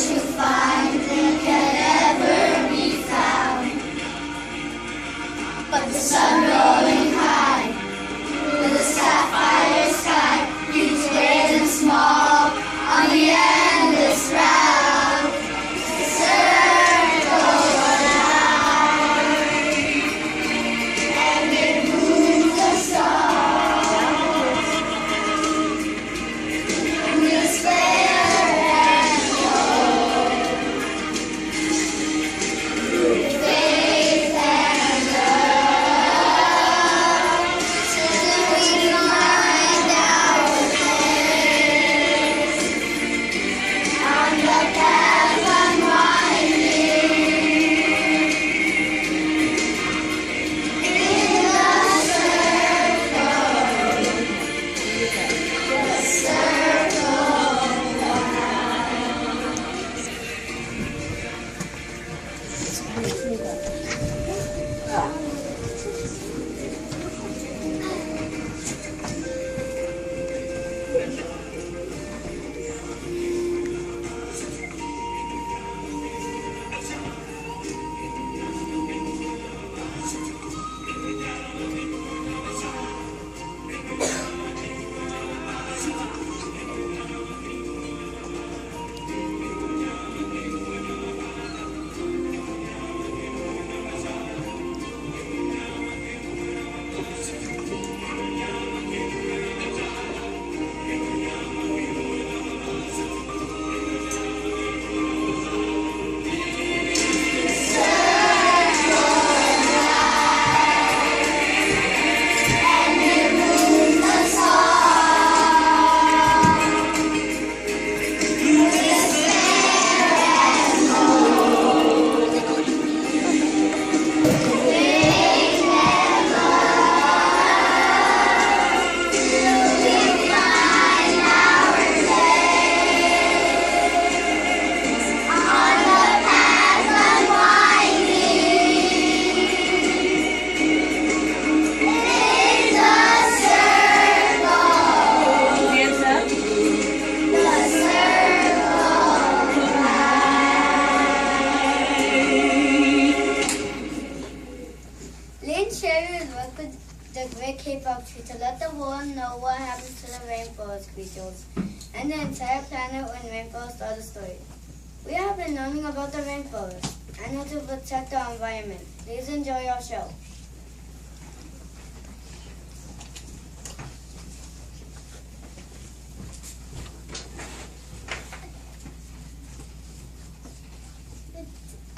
to find it can ever be found. But the sun rolling high through the sapphire sky keeps great and small on the endless round. Circle around, and it moves the stars. Despair and hope, faith and love, till we find our place on the path unwinding, in the circle the great Kapok tree to let the world know what happens to the rainforest creatures and the entire planet when rainforests are destroyed. We have been learning about the rainforest and how to protect our environment. Please enjoy our show.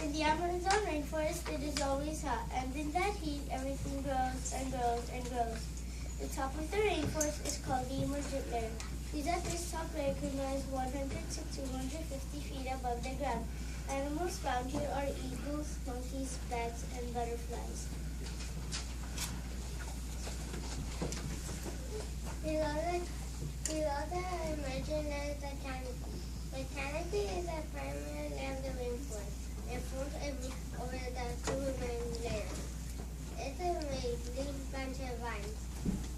In the Amazon rainforest, it is always hot, and in that heat, everything grows and grows and grows. The top of the rainforest is called the emergent layer. These at this top layer can rise 100 to 250 feet above the ground. Animals found here are eagles, monkeys, bats, and butterflies. Below the emergent layer is the canopy. The canopy is a primary layer of the rainforest. It forms a roof over the two remaining layers. It's a leaf bunch of vines.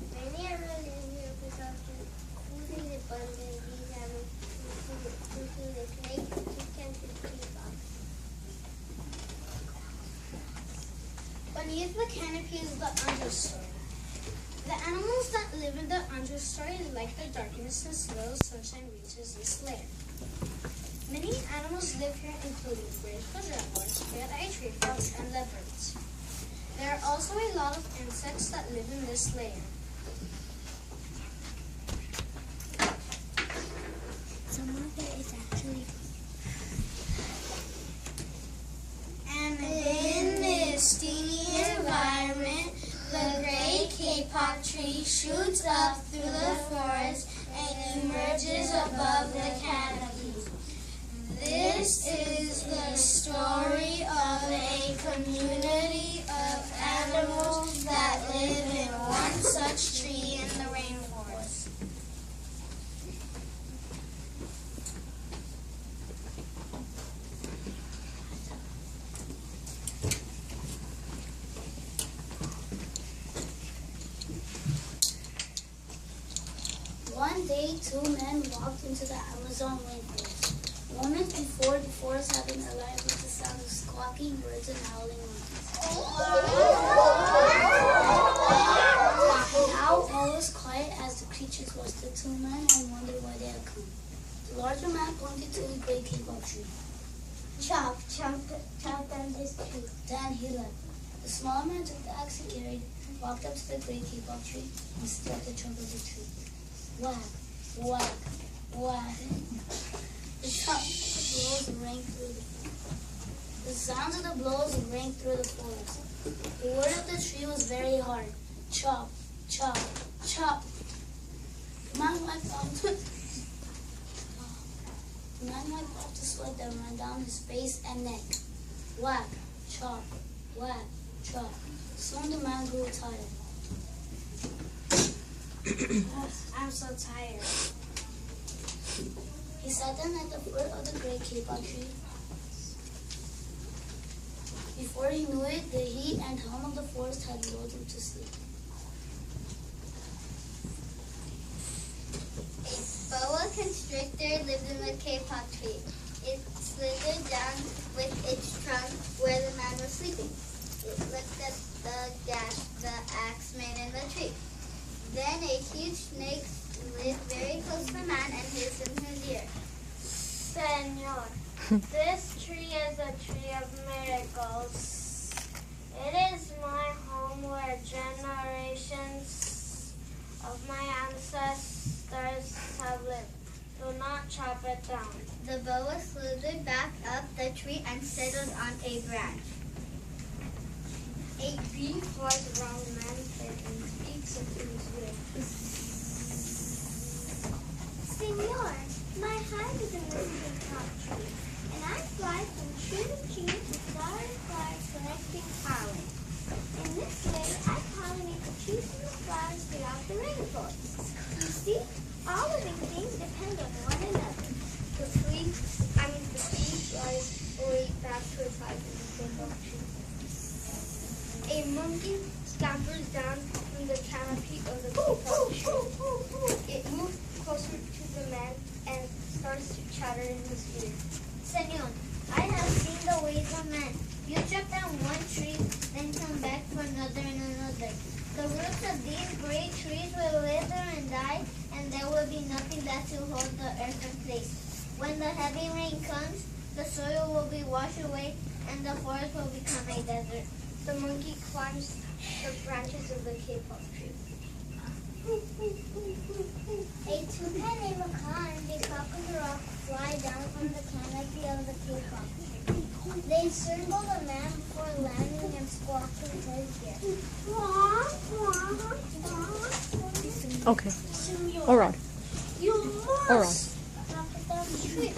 Many animals live here because food is abundant. These animals include the snake, chickens, and peacocks. Beneath the canopy is the understory. The animals that live in the understory like the darkness as little sunshine reaches this layer. Many animals live here, including graceful jaguars, red-eyed tree frogs, and leopards. There are also a lot of insects that live in this layer. Some of it is actually. And in this steamy environment, the great Kapok tree shoots up through the forest and emerges above the canopy. This is the story of a community of animals that live in one such tree in the rainforest. One day, two men walked into the Amazon rainforest. Moments before forest had been alive with the sound of squawking birds and howling monkeys. Now all was quiet as the creatures watched the two men and wondered why they had come. The larger man pointed to the great kapok tree. Chop down this tree. Then he left. The smaller man took the axe he carried, walked up to the great kapok tree, and struck the trunk of the tree. Whack, whack, whack. The sounds of the blows rang through the forest. The wood of the tree was very hard. Chop, chop, chop. The man wiped off the sweat that ran down his face and neck. Whack, chop, whack, chop. Soon the man grew tired. I'm so tired. He sat down at the foot of the great kapok tree. Before he knew it, the heat and hum of the forest had lulled him to sleep. A boa constrictor lived in the kapok tree. It slithered down with its trunk where the man was sleeping. It looked at the gash the axe made in the tree. Then a huge snake slid very close to the man and hissed in his ear. Señor, this tree is a tree of miracles. It is my home where generations of my ancestors have lived. Do not chop it down. The boa slithered back up the tree and settled on a branch. A brief white round man came and speaks into his ear. Senor, my hive is in this kapok tree, and I fly from tree to tree to flower to flower collecting pollen. In this way, I pollinate the trees and the flowers throughout the rainforest. You see, all living things depend on one another. The bee flies away back to its hive in the kapok tree. A monkey scampers down from the canopy of the kapok tree. It moves closer to the man and starts to chatter in his ear. Senor, I have seen the ways of men. You chop down one tree, then come back for another and another. The roots of these great trees will wither and die, and there will be nothing left to hold the earth in place. When the heavy rain comes, the soil will be washed away, and the forest will become a desert. The monkey climbs the branches of the kapok tree. A toucan named Macaw and a cock on the rock fly down from the canopy of the kapok tree. They circle the man before landing and squawk in his ear. Okay. Senor, All right. you All must right. chop it down the tree.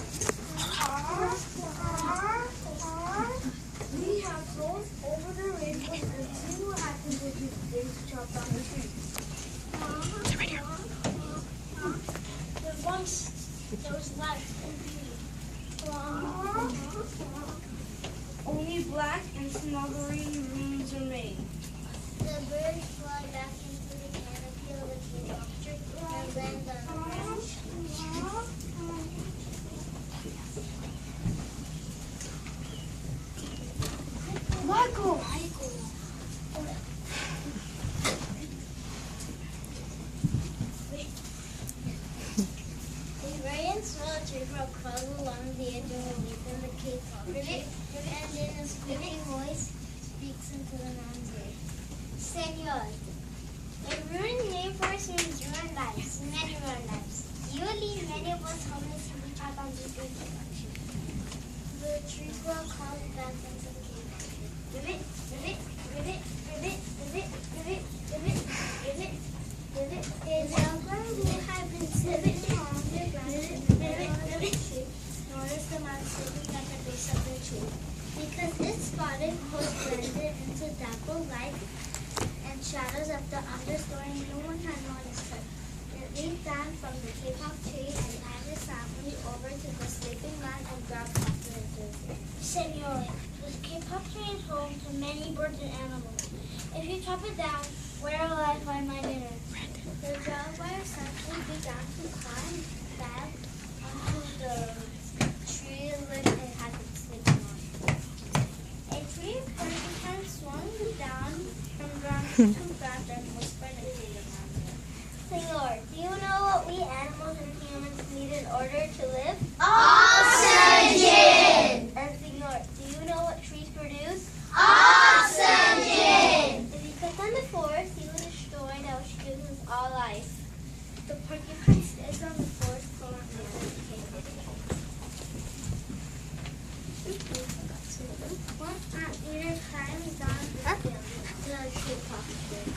We have flown over the rainbow and seen what happens if you begin to chop down the tree. There was life and beauty. Only black and smothering rooms remain. The birds fly back into the canopy of the kapok tree and land on the branch. Michael! A very small tree frog crawls along the edge of a leaf in the kapok tree, and in a squeaky voice speaks into the man's ear. Senor, a ruined rainforest means ruined lives, many ruined lives. You will leave many of us homeless if we chop down this great kapok tree. The tree frog crawls back into the kapok tree. Ribbit, ribbit, ribbit, ribbit, ribbit, ribbit, ribbit, ribbit, ribbit. Is a bird who had been sitting on the branch in the middle of the tree. Notice the man sitting at the base of the tree. Because its spotted coat blended into dapple light and shadows of the understory, no one had noticed her. It leaped down from the kapok tree and landed softly over to the sleeping man and grabbed onto his ear. Senor, this kapok tree is home to many birds and animals. If you chop it down, where will I find my dinner? The jaguar suddenly began to climb back onto the tree like it had Senor, do you know what we animals and humans need in order to live? Oxygen! And Senor, do you know what trees produce? Oxygen! If you cut down the forest, you will destroy that which gives us all life. The porcupine stays on the forest floor and one anteater climbs down the Kapok tree.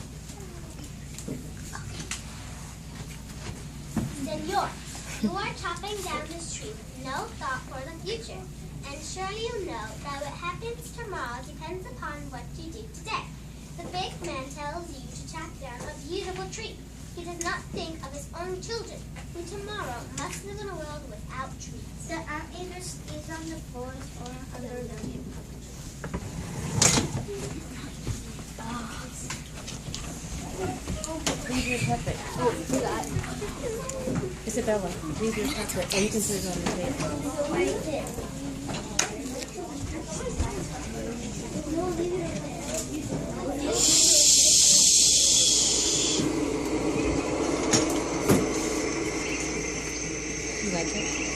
Senor, you are chopping down this tree with no thought for the future. And surely you know that what happens tomorrow depends upon what you do today. The big man tells you to chop down a beautiful tree. He does not think of his own children, who tomorrow must live in a world without trees. The anteater stays on the forest or under the Leave your puppet. Oh, Isabella, leave your puppet. Or you can put it on the table. You like it?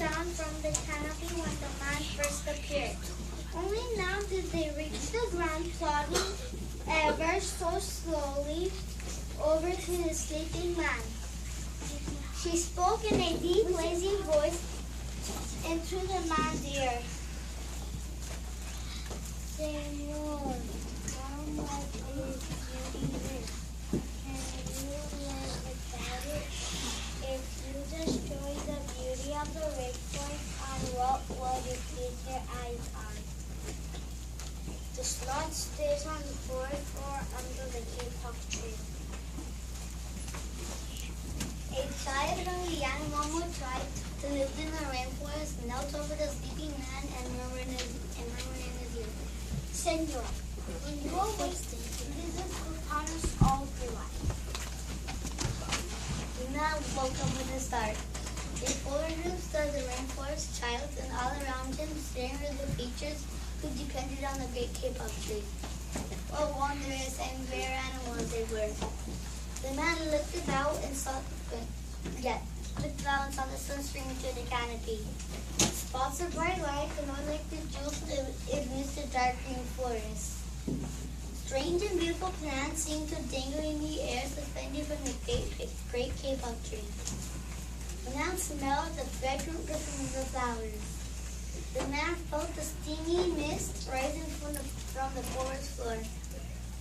down from the canopy when the man first appeared. Only now did they reach the ground, plodding ever so slowly over to the sleeping man. She spoke in a deep, lazy voice into the man's ear. Señor, how much is beauty worth? Can you learn about it? If you destroy the beauty of the rainforest, on what will you feed your eyes on? The sloth stays on the forest floor under the kapok tree. A tired, hungry young woman who tried to live in the rainforest knelt over the sleeping man and murmured in his ear. Senor, when you are wasted, visit Kupanos all your life. The man woke up with a start. The forest roofs of the rainforest child, and all around him staring at the creatures who depended on the great Kapok tree. What wondrous and rare animals they were. The man looked about and saw the sun streaming through the canopy. Spots of bright light glowing like the jewels amidst the dark green forest. Strange and beautiful plants seemed to dangle in the air, suspended from the great Kapok tree. The man smelled the fragrant perfume of the flowers. The man felt the steamy mist rising from the forest floor.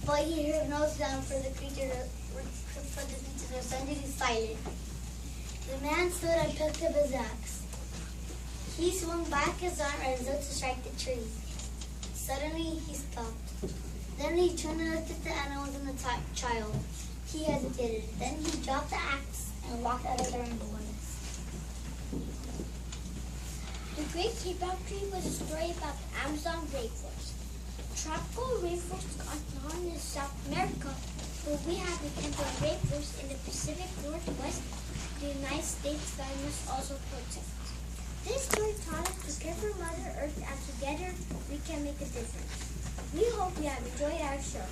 But he heard no sound, for the creatures were suddenly silent. The man stood and picked up his axe. He swung back his arm as though to strike the tree. Suddenly he stopped. Then he turned and looked at the animals and the child. He hesitated. Then he dropped the axe and walked out of the rainforest. The Great Kapok Tree was a story about the Amazon rainforest. Tropical rainforests are found in South America, but we have the temperate rainforest in the Pacific Northwest, the United States that we must also protect. This story taught us to care for Mother Earth, and together we can make a difference. We hope you have enjoyed our show.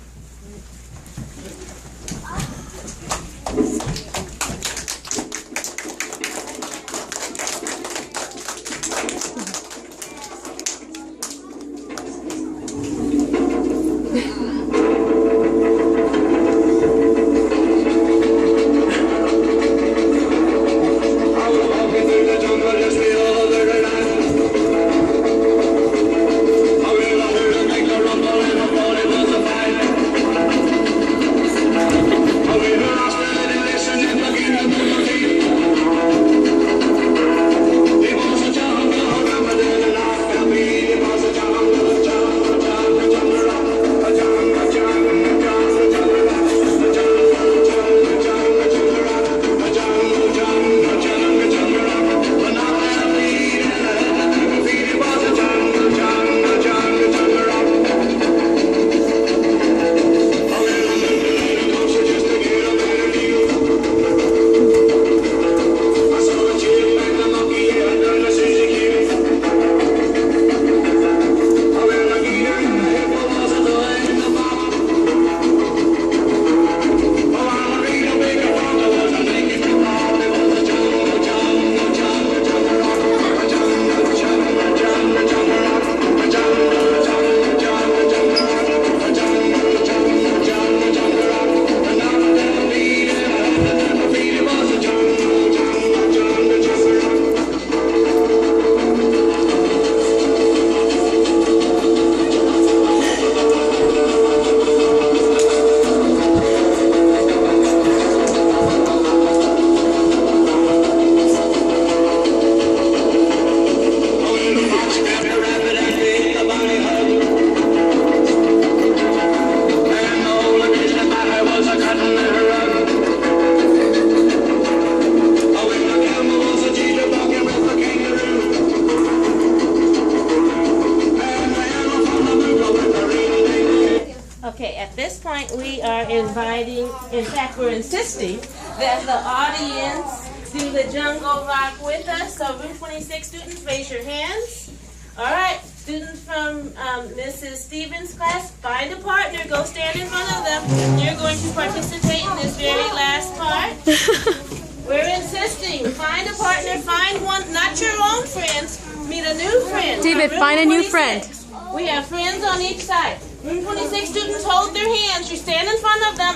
Okay, at this point we are inviting, in fact we're insisting that the audience do the jungle rock with us. So room 26 students, raise your hands. All right, students from Mrs. Stevens' class, find a partner, go stand in front of them. You're going to participate in this very last part. We're insisting, find a partner, find one, not your own friends, meet a new friend. David, find a new friend. We have friends on each side. Room 26 students, hold their hands. You stand in front of them.